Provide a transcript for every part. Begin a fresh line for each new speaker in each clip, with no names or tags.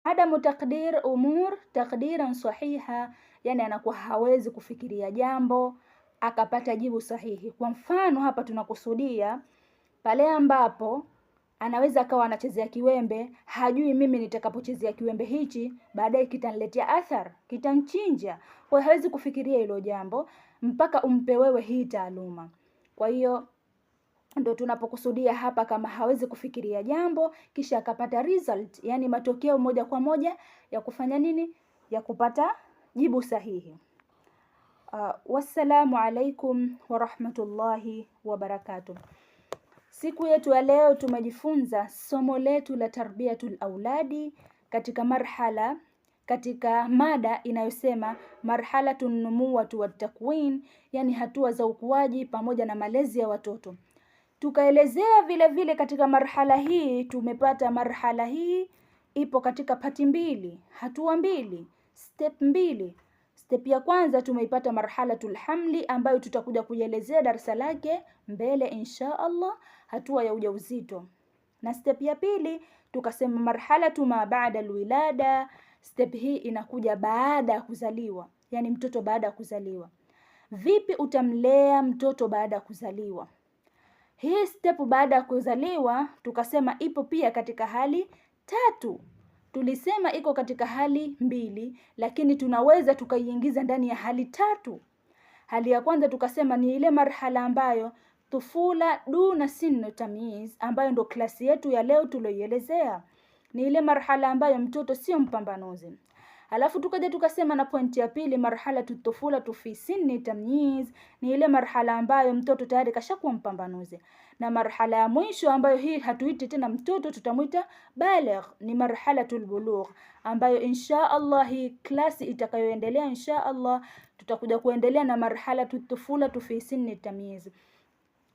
Adamu taqdir umur taqdiran sahiha, yani anakuwa hawezi kufikiria jambo akapata jibu sahihi. Kwa mfano hapa tunakusudia pale ambapo anaweza akawa anachezea kiwembe, hajui mimi nitakapochezea kiwembe hichi baadaye kitaniletea athar, kitanchinja. Kwa hiyo hawezi kufikiria hilo jambo mpaka umpe wewe hii taaluma. Kwa hiyo ndio tunapokusudia hapa, kama hawezi kufikiria jambo kisha akapata result, yani matokeo moja kwa moja ya kufanya nini, ya kupata jibu sahihi. Wassalamu alaikum wa rahmatullahi wa barakatuh. Siku yetu ya leo tumejifunza somo letu la tarbiyatul auladi katika mada inayosema marhalatun numuwatu wat takwin, yani hatua za ukuaji pamoja na malezi ya watoto. Tukaelezea vile vile katika marhala hii tumepata marhala hii ipo katika pati mbili, hatua mbili, step mbili. Step ya kwanza tumeipata marhalatul hamli ambayo tutakuja kuielezea darasa lake mbele insha Allah, hatua ya ujauzito. Na step ya pili tukasema marhalatu ma baada alwilada, step hii inakuja baada ya kuzaliwa, yani mtoto baada ya kuzaliwa. Vipi utamlea mtoto baada ya kuzaliwa? Hii step baada ya kuzaliwa tukasema ipo pia katika hali tatu. Tulisema iko katika hali mbili, lakini tunaweza tukaiingiza ndani ya hali tatu. Hali ya kwanza tukasema ni ile marhala ambayo tufula duna sinnu tamyiz, ambayo ndo klasi yetu ya leo tulioielezea. Ni ile marhala ambayo mtoto sio mpambanuzi. Alafu tukaja tukasema na pointi ya pili, marhala tutufula tufi sinni tamyiz, ni ile marhala ambayo mtoto tayari kashakuwa mpambanuzi. Na marhala ya mwisho ambayo hii hatuiti tena mtoto, tutamuita baligh, ni marhalatul bulugh, ambayo insha Allah hii klasi itakayoendelea insha Allah tutakuja kuendelea na marhala tutufula tufi sinni tamyiz.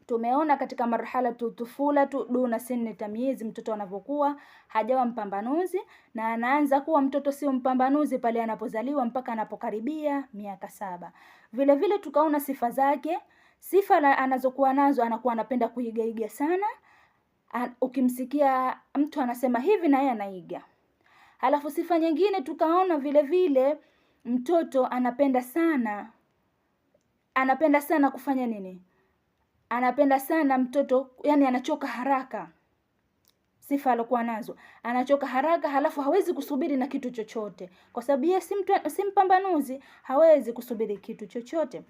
Tumeona katika marhala tutufula duna sinni tamyiz mtoto anapokuwa hajawa mpambanuzi, na anaanza kuwa mtoto sio mpambanuzi pale anapozaliwa mpaka anapokaribia miaka 7. Vile vile tukaona sifa zake. Sifa anazokuwa nazo, anakuwa anapenda kuigaiga sana. Ukimsikia mtu anasema hivi na yeye anaiga. Halafu sifa nyingine tukaona vile vile mtoto anapenda sana kufanya nini? Anapenda sana mtoto, yani anachoka haraka. Sifa alokuwa nazo, anachoka haraka, halafu hawezi kusubiri na kitu chochote, kwa sababu yeye si mpambanuzi, hawezi kusubiri kitu chochote.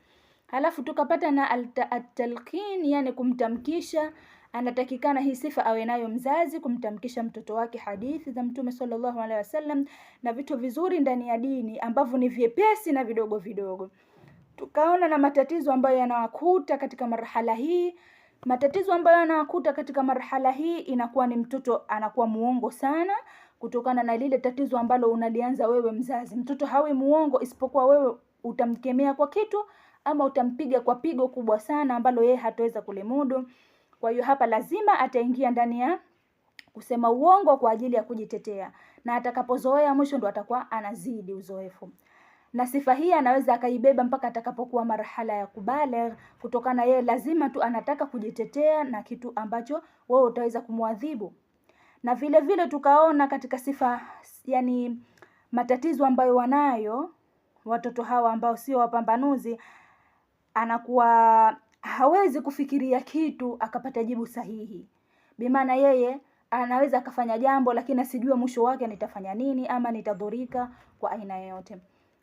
Halafu tukapata na at-talqin, yani kumtamkisha. Anatakikana hii sifa awe nayo mzazi, kumtamkisha mtoto wake hadithi za Mtume sallallahu alaihi wasallam na vitu vizuri ndani ya dini ambavyo ni vyepesi na vidogo vidogo. Tukaona na matatizo ambayo yanawakuta katika marhala hii. Matatizo ambayo yanawakuta katika marhala hii inakuwa ni mtoto anakuwa muongo sana, kutokana na lile tatizo ambalo unalianza wewe mzazi. Mtoto hawi muongo isipokuwa wewe utamkemea kwa kitu ama utampiga kwa pigo kubwa sana ambalo yeye hataweza kulimudu. Kwa hiyo hapa lazima ataingia ndani ya kusema uongo kwa ajili ya kujitetea, na atakapozoea mwisho ndo atakuwa anazidi uzoefu. Na sifa hii anaweza akaibeba mpaka atakapokuwa marhala ya kubaligh, kutokana yeye lazima tu anataka kujitetea na kitu ambacho wewe utaweza kumwadhibu. Na vile vile tukaona katika sifa, yani matatizo ambayo wanayo watoto hawa ambao sio wapambanuzi, anakuwa hawezi kufikiria kitu akapata jibu sahihi. Bimaana yeye anaweza akafanya jambo lakini asijue mwisho wake nitafanya nini ama nitadhurika kwa aina yoyote.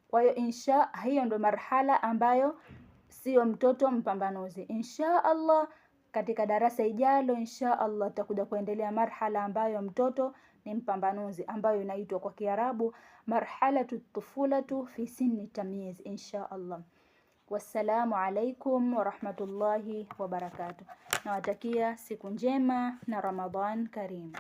Kwa hiyo hiyo ndo marhala ambayo sio mtoto mpambanuzi. Insha Allah katika darasa ijalo insha Allah tutakuja kuendelea marhala ambayo mtoto ni mpambanuzi, ambayo inaitwa kwa Kiarabu marhalatu tufulatu fi sinni tamyiz insha Allah. Wassalamu alaikum wa rahmatullahi wa barakatuh. Nawatakia siku njema na Ramadhan Karim.